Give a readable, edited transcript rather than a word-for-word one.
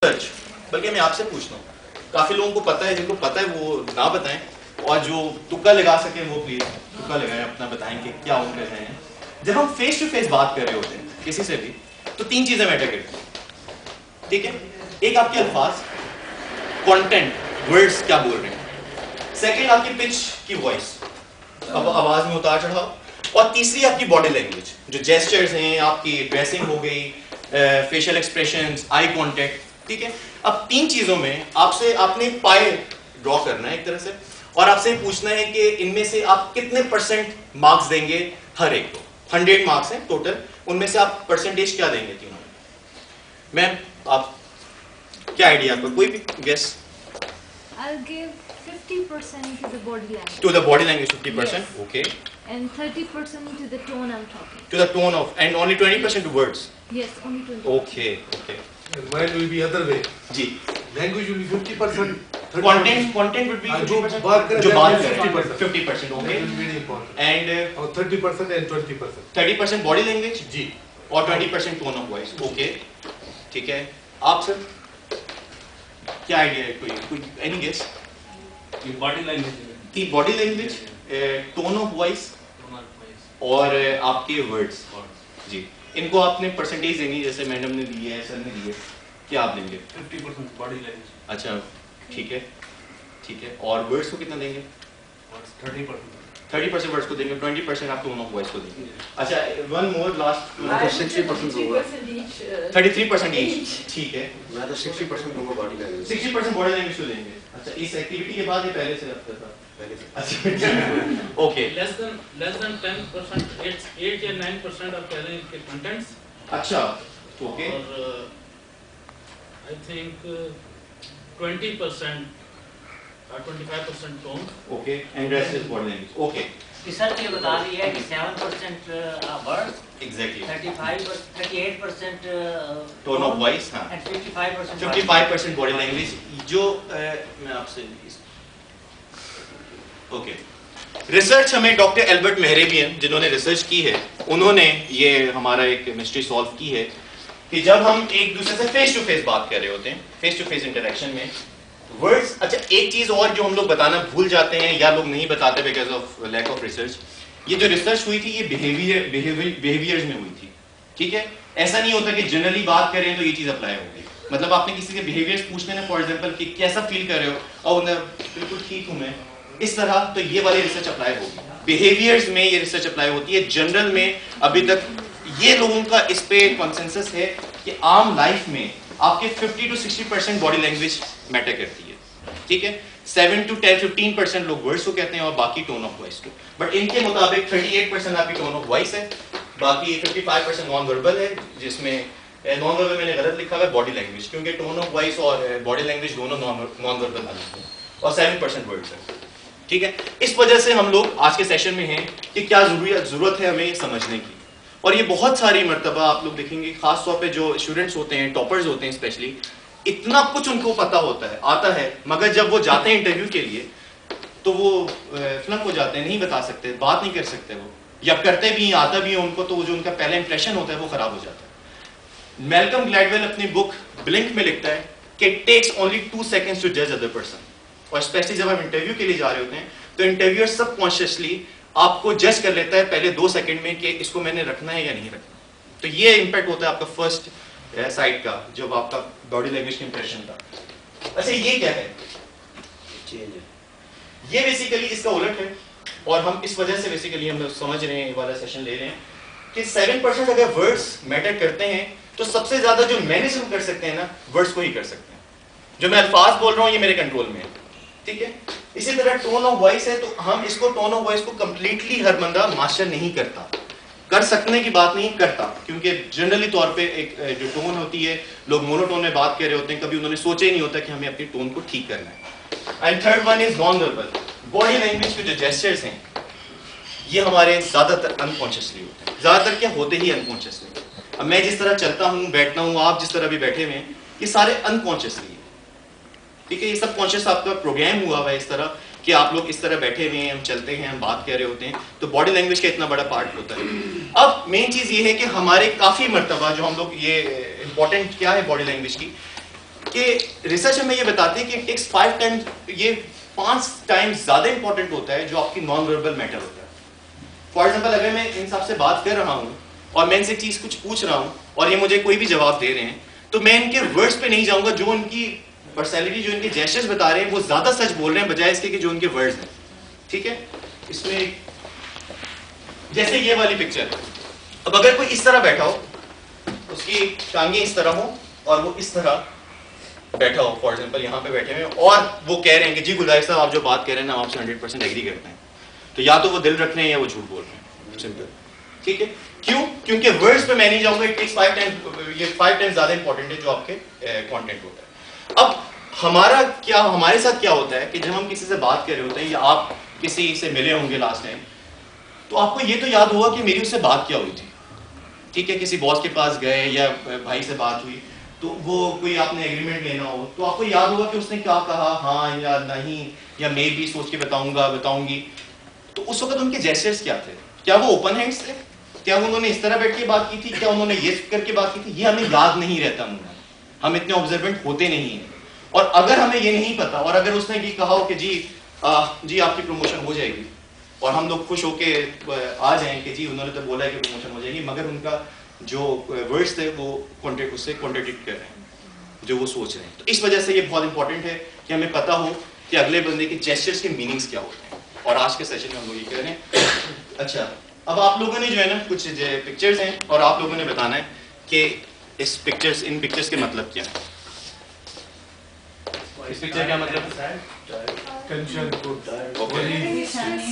Search, बल्कि मैं आपसे पूछता हूँ, काफी लोगों को पता है, जिनको पता है वो ना बताएं, और जो तुक्का लगा सके वो प्लीज तुक्का लगाएं, अपना बताएं कि क्या उन कर रहे हैं। जब हम फेस टू फेस बात कर रहे होते हैं किसी से भी, तो तीन चीजें मैटर करती हैं, ठीक है। एक आपके अल्फाज, कंटेंट, वर्ड्स क्या बोल रहे हैं। सेकंड आपकी पिच की वॉइस, अब आवाज में उतार चढ़ाव। और तीसरी आपकी बॉडी लैंग्वेज, जो जेस्चर्स हैं, आपकी ड्रेसिंग हो गई, फेशियल एक्सप्रेशंस, आई कांटेक्ट, ठीक है। अब तीन चीजों में आपसे आपने पाए ड्रॉ करना है एक तरह से, और आपसे पूछना है कि इनमें से आप कितने परसेंट मार्क्स देंगे हर एक को। 100 मार्क्स हैं टोटल, उनमें से आप परसेंटेज क्या देंगे तीनों में। मैम, आप क्या आइडिया आपका, कोई भी guess? I'll give 50% to the body language. To the body language 50%, Yes. okay. And 30% to the tone I'm talking. To the tone of, and only 20% to words. Yes, only 20%. Okay, okay. Mine will be other way. जी. Language will be 50%. Content would be जो 50%. बात करें जो बात that will be करें 50%, That okay. will be very important. And और 30% and 20%. 30% body language जी. और 20% tone of voice, okay. ठीक है. आप सर क्या आइडिया है, कोई any guess? बॉडी लैंग्वेज कि body language, tone of voice और आपके वर्ड्स, जी, इनको आपने परसेंटेज देनी, जैसे मैडम ने दी है, सर ने दी है, क्या आप देंगे? 50% बॉडी लैंग्वेज, अच्छा, ठीक है, ठीक है। और वर्ड्स को कितना देंगे? 30% वर्ड्स को देंगे, 20% आप टोन ऑफ वॉइस को देंगे। अच्छा, वन मोर लास्ट, 60% दूंगा। 33% ईच, ठीक है। मैं तो 60% दूंगा बॉडी लैंग्वेज। 60% बॉडी लैंग्वेज को देंगे। अच्छा, इस एक्टिविटी के बाद ये पहले से रखता था? पहले से। अच्छा, ओके। less than 10%, 8 या 9% आप कह रहे हैं कि contents, अच्छा, ओके। और I think 20% or 25% tone. Okay, and rest is body language, okay. Research ये बता रही है कि 7% words, exactly. 38% tone of voice, हाँ, and 55% 55% बॉडी लैंग्वेज। जो मैं आपसे ओके, रिसर्च हमें डॉक्टर एल्बर्ट मेहरेबियन, जिन्होंने रिसर्च की है, उन्होंने ये हमारा एक मिस्ट्री सॉल्व की है कि जब हम एक दूसरे से फेस टू फेस बात कर रहे होते हैं, फेस टू फेस इंटरेक्शन में वर्ड्स। अच्छा, एक चीज और जो हम लोग बताना भूल जाते हैं या लोग नहीं बताते because of lack of research, ये जो रिसर्च हुई थी ये बिहेवियर्स में हुई थी, ठीक है। ऐसा नहीं होता कि जनरली बात करें तो ये चीज अप्लाई होगी। मतलब आपने किसी के बिहेवियर्स पूछने ना, फॉर एग्जांपल कि कैसा फील कर रहे हो, और उन्हें बिल्कुल ठीक हूं मैं, इस तरह, तो ये वाली रिसर्च अप्लाई होगी। बिहेवियर्स में ये रिसर्च अप्लाई होती है, जनरल में अभी तक ये लोगों का इस पे कॉन्सेंसस है कि आम लाइफ में आपके 50 to 60% बॉडी लैंग्वेज मैटर करती है, ठीक है। 7 to 10-15% लोग वर्ड्स को कहते हैं और बाकी टोन ऑफ वॉइस को। बट इनके मुताबिक 38% आपकी टोन ऑफ वॉइस है, बाकी 55% नॉन वर्बल है, जिसमें नॉन वर्बल मैंने गलत लिखा हुआ है बॉडी लैंग्वेज, क्योंकि टोन ऑफ वॉइस और बॉडी लैंग्वेज दोनों नॉन वर्बल हैं, और 7% वर्ड्स है, ठीक है। इस वजह से हम लोग आज के सेशन में हैं कि क्या जरूरत है हमें समझने की। और ये बहुत सारी मर्तबा आप लोग देखेंगे, खास तौर पे जो स्टूडेंट्स होते हैं, टॉपर्स होते हैं स्पेशली, इतना कुछ उनको पता होता है, आता है, मगर जब वो जाते हैं इंटरव्यू के लिए तो वो फ्लंक हो जाते हैं, नहीं बता सकते, बात नहीं कर सकते वो, या करते भी आता भी है उनको, तो जो उनका पहला इंप्रेशन होता है वो खराब हो जाता है। मैल्कम ग्लैडवेल अपनी बुक ब्लिंक में लिखता है कि it takes only 2 seconds to जज अदर पर्सन। और स्पेशली जब हम इंटरव्यू के लिए जा रहे होते हैं तो इंटरव्यूअर सबकॉन्शियसली आपको जज कर लेता है पहले 2 सेकंड में कि इसको मैंने रखना है या नहीं रखना। तो ये इंपैक्ट होता है आपका फर्स्ट साइड का, जब आपका बॉडी लैंग्वेज का इंप्रेशन था। अच्छा, ये क्या है? चेंज है। ये बेसिकली इसका उलट है, और हम इस वजह से बेसिकली हम समझ रहे हैं, ये वाला सेशन ले रहे हैं कि 7% अगर वर्ड्स मैटर करते हैं तो सबसे ज्यादा जो मैनेज हम कर सकते हैं ना, वर्ड्स को ही कर सकते हैं। जो मैं अल्फाज बोल रहा हूँ ये मेरे कंट्रोल में है, ठीक है। इसी तरह टोन ऑफ वॉइस है, तो हम इसको टोन ऑफ वॉइस को कंप्लीटली हर बंदा मास्टर नहीं करता, कर सकने की बात नहीं करता, क्योंकि जनरली तौर पे एक जो टोन होती है, लोग मोनोटोन में बात कर रहे होते हैं, कभी उन्होंने सोचा ही नहीं होता कि हमें अपनी टोन को ठीक करना है। And third one is non verbal. Body language के जो जेस्चर्स हैं ये हमारे ज्यादातर अनकॉन्शियसली होते हैं, ज्यादातर क्या होते ही अनकॉन्शियसली। अब मैं जिस तरह चलता हूँ, बैठता हूँ, आप जिस तरह भी बैठे हुए हैं, ये सारे अनकॉन्शियसली है, ठीक है। ये सब कॉन्शियस आपका प्रोग्राम हुआ हुआ है इस तरह कि आप लोग इस तरह बैठे हुए हैं, हम चलते हैं, हम बात कर रहे होते हैं, तो बॉडी लैंग्वेज का इतना बड़ा पार्ट होता है। अब मेन चीज ये है कि हमारे काफी मर्तबा जो हम लोग, ये इंपॉर्टेंट क्या है बॉडी लैंग्वेज की, कि रिसर्च हमें ये बताती है कि टेक्स 5 टाइम्स, ये 5 टाइम्स ज्यादा इंपॉर्टेंट होता है जो आपकी नॉन वर्बल मैटर होता है। फॉर एग्जाम्पल, अगर मैं इन सबसे बात कर रहा हूँ और मैं इनसे चीज कुछ पूछ रहा हूँ और ये मुझे कोई भी जवाब दे रहे हैं, तो मैं इनके वर्ड्स पे नहीं जाऊंगा, जो उनकी पर्सनैलिटी, जो इनके जेस्चर्स बता रहे हैं वो ज्यादा सच बोल रहे हैं बजाय इसके कि जो उनके वर्ड्स हैं। ठीक है, इसमें जैसे ये वाली पिक्चर, अब अगर कोई इस तरह बैठा हो, उसकी टांगे इस तरह हो और वो इस तरह बैठा हो, फॉर एग्जाम्पल यहाँ पे बैठे हुए हैं और वो कह रहे हैं कि जी गुलजार साहब आप जो बात कह रहे हैं ना, आपसे 100% एग्री करते हैं, तो या तो वो दिल रख रहे हैं या वो झूठ बोल रहे हैं, सिंपल। ठीक है, क्यों? क्योंकि वर्ड्स पे मैं नहीं जाऊंगा, इट टेक्स 5 टाइम्स, ये 5 टाइम्स ज्यादा इंपॉर्टेंट है जो आपके कंटेंट होता है। अब हमारे साथ क्या होता है कि जब हम किसी से बात कर रहे होते हैं या आप किसी से मिले होंगे लास्ट टाइम, तो आपको ये तो याद होगा कि मेरी उससे बात क्या हुई थी। ठीक है, किसी बॉस के पास गए या भाई से बात हुई, तो वो कोई आपने एग्रीमेंट लेना हो तो आपको याद होगा कि उसने क्या कहा, हाँ या नहीं, या मे भी सोच के बताऊंगी। तो उस वक्त उनके जेस्चर्स क्या थे? क्या वो ओपन हैंड्स थे? क्या उन्होंने इस तरह बैठ के बात की थी? क्या उन्होंने ये करके बात की थी? ये हमें याद नहीं रहता मुझे, हम इतने ऑब्जर्वेंट होते नहीं हैं। और अगर हमें ये नहीं पता और अगर उसने ये कहा हो कि जी आपकी प्रमोशन हो जाएगी और हम लोग खुश होके आ जाएं कि जी उन्होंने तो बोला है कि प्रमोशन हो जाएगी, मगर उनका जो वर्ड्स थे वो उससे कॉन्ट्रडिक्ट कर रहे हैं जो वो सोच रहे हैं, तो इस वजह से ये बहुत इंपॉर्टेंट है कि हमें पता हो कि अगले बंदे के जेस्चर्स के मीनिंग्स क्या होते हैं। और आज के सेशन में हम लोग ये कर रहे हैं। अच्छा, अब आप लोगों ने जो है ना कुछ पिक्चर्स हैं और आप लोगों ने बताना है कि इन पिक्चर्स के मतलब क्या है। इस पिक्चर क्या मतलब है? Tension, good. Okay. Very sunny.